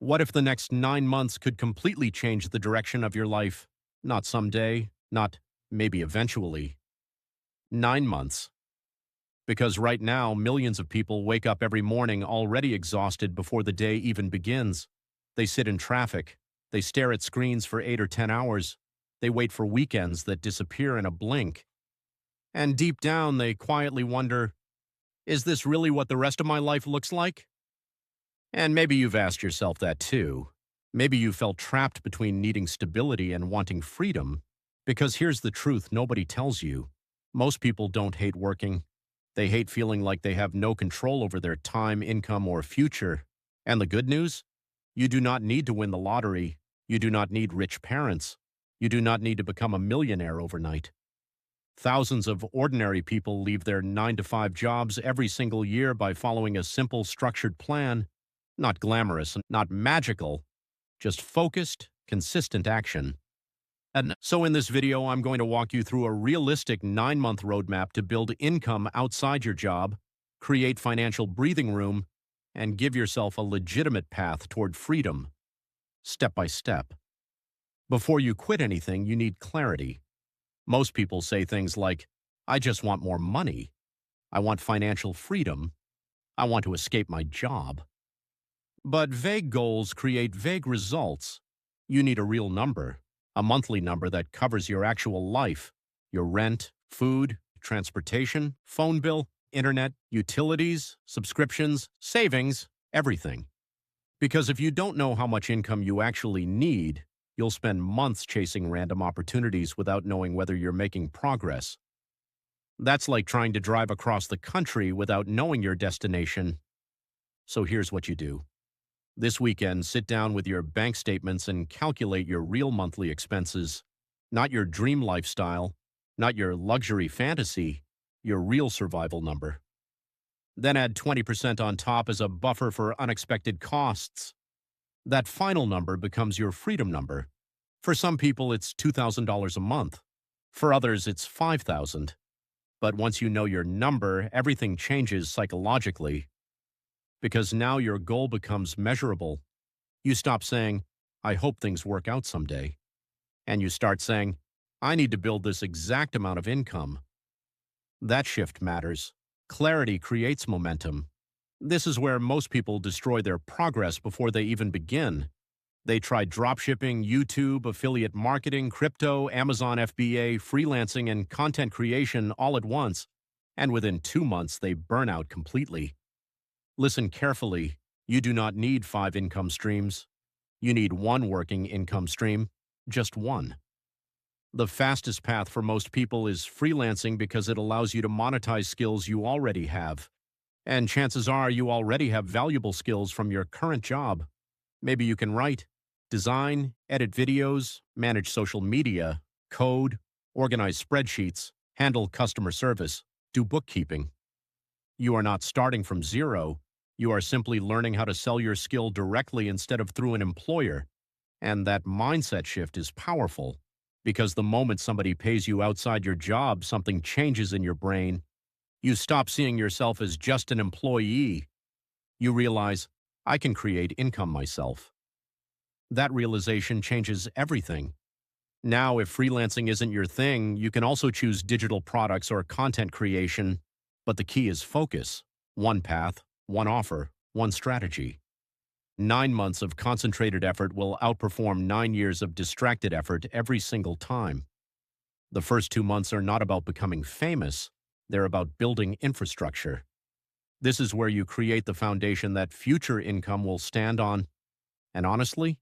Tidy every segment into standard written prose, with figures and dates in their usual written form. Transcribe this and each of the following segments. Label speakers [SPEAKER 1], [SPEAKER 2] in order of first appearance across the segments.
[SPEAKER 1] What if the next 9 months could completely change the direction of your life? Not someday, not maybe eventually. 9 months. Because right now, millions of people wake up every morning already exhausted before the day even begins. They sit in traffic. They stare at screens for 8 or 10 hours. They wait for weekends that disappear in a blink. And deep down, they quietly wonder, is this really what the rest of my life looks like? And maybe you've asked yourself that too. Maybe you felt trapped between needing stability and wanting freedom. Because here's the truth nobody tells you. Most people don't hate working. They hate feeling like they have no control over their time, income, or future. And the good news? You do not need to win the lottery. You do not need rich parents. You do not need to become a millionaire overnight. Thousands of ordinary people leave their 9 to 5 jobs every single year by following a simple, structured plan. Not glamorous, not magical, just focused, consistent action. And so in this video, I'm going to walk you through a realistic 9-month roadmap to build income outside your job, create financial breathing room, and give yourself a legitimate path toward freedom, step by step. Before you quit anything, you need clarity. Most people say things like, I just want more money. I want financial freedom. I want to escape my job. But vague goals create vague results. You need a real number, a monthly number that covers your actual life, your rent, food, transportation, phone bill, internet, utilities, subscriptions, savings, everything. Because if you don't know how much income you actually need, you'll spend months chasing random opportunities without knowing whether you're making progress. That's like trying to drive across the country without knowing your destination. So here's what you do. This weekend, sit down with your bank statements and calculate your real monthly expenses, not your dream lifestyle, not your luxury fantasy, your real survival number. Then add 20% on top as a buffer for unexpected costs. That final number becomes your freedom number. For some people, it's $2,000 a month. For others, it's $5,000. But once you know your number, everything changes psychologically. Because now your goal becomes measurable. You stop saying, I hope things work out someday. And you start saying, I need to build this exact amount of income. That shift matters. Clarity creates momentum. This is where most people destroy their progress before they even begin. They try dropshipping, YouTube, affiliate marketing, crypto, Amazon FBA, freelancing, and content creation all at once. And within 2 months, they burn out completely. Listen carefully. You do not need 5 income streams. You need one working income stream, just one. The fastest path for most people is freelancing because it allows you to monetize skills you already have. And chances are you already have valuable skills from your current job. Maybe you can write, design, edit videos, manage social media, code, organize spreadsheets, handle customer service, do bookkeeping. You are not starting from zero. You are simply learning how to sell your skill directly instead of through an employer. And that mindset shift is powerful, because the moment somebody pays you outside your job, something changes in your brain. You stop seeing yourself as just an employee. You realize, I can create income myself. That realization changes everything. Now, if freelancing isn't your thing, you can also choose digital products or content creation, but the key is focus. One path, one offer, one strategy. 9 months of concentrated effort will outperform 9 years of distracted effort every single time. The first 2 months are not about becoming famous. They're about building infrastructure. This is where you create the foundation that future income will stand on. And honestly,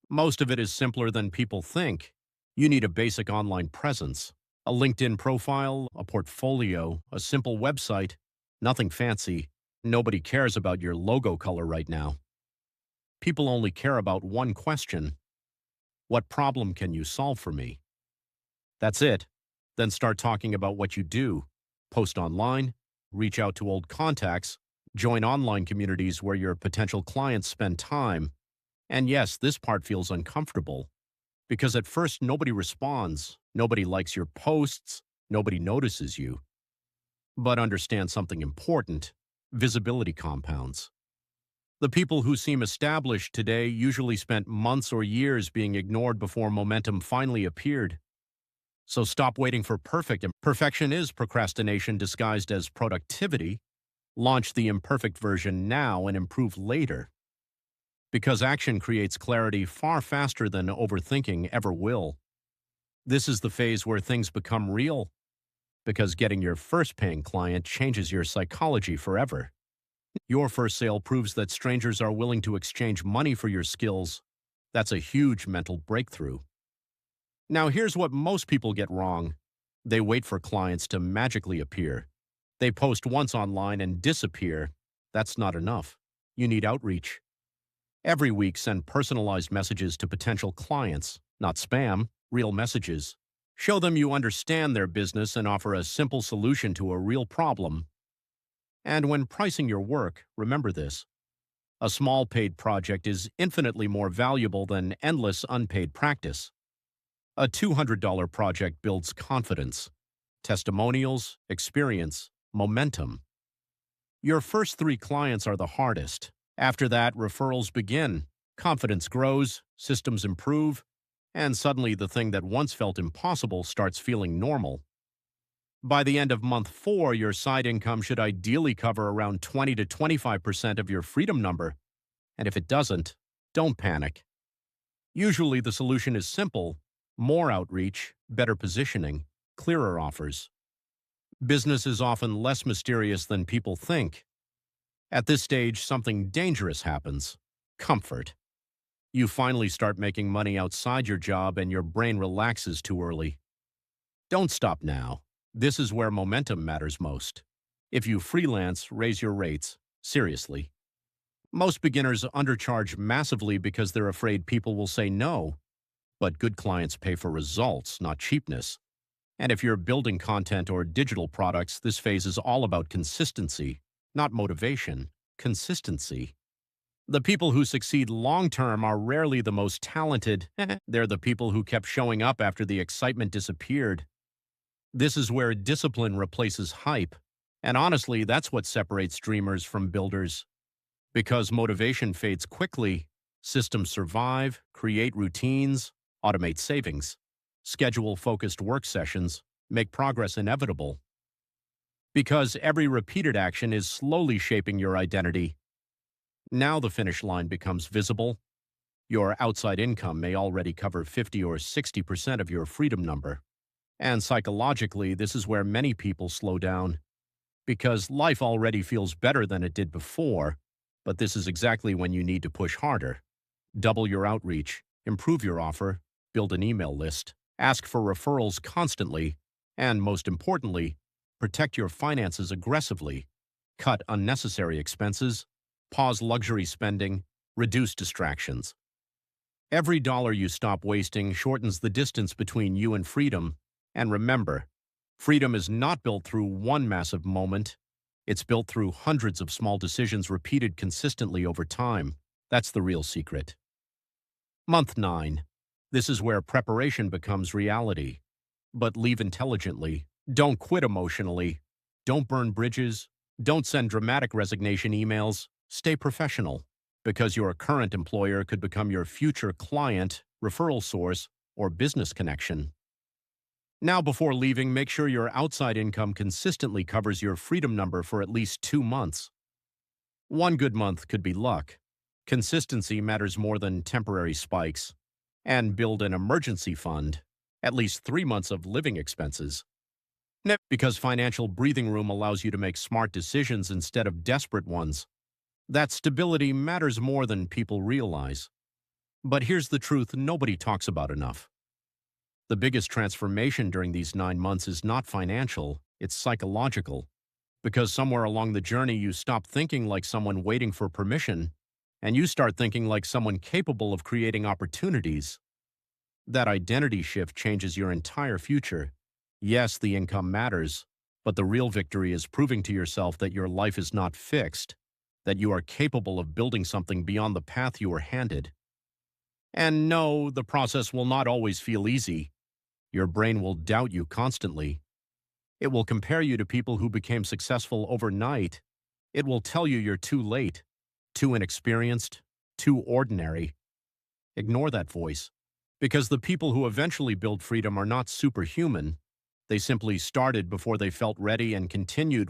[SPEAKER 1] most of it is simpler than people think. You need a basic online presence, a LinkedIn profile, a portfolio, a simple website. Nothing fancy. Nobody cares about your logo color right now. People only care about one question. What problem can you solve for me? That's it. Then start talking about what you do. Post online, reach out to old contacts, join online communities where your potential clients spend time. And yes, this part feels uncomfortable, because at first nobody responds, nobody likes your posts, nobody notices you. But understand something important. Visibility compounds. The people who seem established today usually spent months or years being ignored before momentum finally appeared. So stop waiting for perfect. Perfection is procrastination disguised as productivity. Launch the imperfect version now and improve later. Because action creates clarity far faster than overthinking ever will. This is the phase where things become real, because getting your first paying client changes your psychology forever. Your first sale proves that strangers are willing to exchange money for your skills. That's a huge mental breakthrough. Now, here's what most people get wrong. They wait for clients to magically appear. They post once online and disappear. That's not enough. You need outreach. Every week, send personalized messages to potential clients, not spam, real messages. Show them you understand their business and offer a simple solution to a real problem. And when pricing your work, remember this. A small paid project is infinitely more valuable than endless unpaid practice. A $200 project builds confidence, testimonials, experience, momentum. Your first 3 clients are the hardest. After that, referrals begin, confidence grows, systems improve, and suddenly the thing that once felt impossible starts feeling normal. By the end of month 4, your side income should ideally cover around 20 to 25% of your freedom number. And if it doesn't, don't panic. Usually the solution is simple: more outreach, better positioning, clearer offers. Business is often less mysterious than people think. At this stage, something dangerous happens: comfort. You finally start making money outside your job and your brain relaxes too early. Don't stop now. This is where momentum matters most. If you freelance, raise your rates. Seriously. Most beginners undercharge massively because they're afraid people will say no. But good clients pay for results, not cheapness. And if you're building content or digital products, this phase is all about consistency, not motivation. Consistency. The people who succeed long-term are rarely the most talented. They're the people who kept showing up after the excitement disappeared. This is where discipline replaces hype. And honestly, that's what separates dreamers from builders. Because motivation fades quickly, systems survive, create routines, automate savings, schedule focused work sessions, make progress inevitable. Because every repeated action is slowly shaping your identity. Now the finish line becomes visible. Your outside income may already cover 50 or 60% of your freedom number. And psychologically, this is where many people slow down. Because life already feels better than it did before, but this is exactly when you need to push harder. Double your outreach, improve your offer, build an email list, ask for referrals constantly, and most importantly, protect your finances aggressively. Cut unnecessary expenses, pause luxury spending, reduce distractions. Every dollar you stop wasting shortens the distance between you and freedom. And remember, freedom is not built through one massive moment. It's built through hundreds of small decisions repeated consistently over time. That's the real secret. Month 9. This is where preparation becomes reality. But leave intelligently. Don't quit emotionally. Don't burn bridges. Don't send dramatic resignation emails. Stay professional. Because your current employer could become your future client, referral source, or business connection. Now, before leaving, make sure your outside income consistently covers your freedom number for at least 2 months. One good month could be luck. Consistency matters more than temporary spikes. And build an emergency fund, at least 3 months of living expenses. Because financial breathing room allows you to make smart decisions instead of desperate ones. That stability matters more than people realize. But here's the truth nobody talks about enough. The biggest transformation during these 9 months is not financial, it's psychological. Because somewhere along the journey you stop thinking like someone waiting for permission, and you start thinking like someone capable of creating opportunities. That identity shift changes your entire future. Yes, the income matters, but the real victory is proving to yourself that your life is not fixed, that you are capable of building something beyond the path you were handed. And no, the process will not always feel easy. Your brain will doubt you constantly. It will compare you to people who became successful overnight. It will tell you you're too late, too inexperienced, too ordinary. Ignore that voice. Because the people who eventually build freedom are not superhuman. They simply started before they felt ready and continued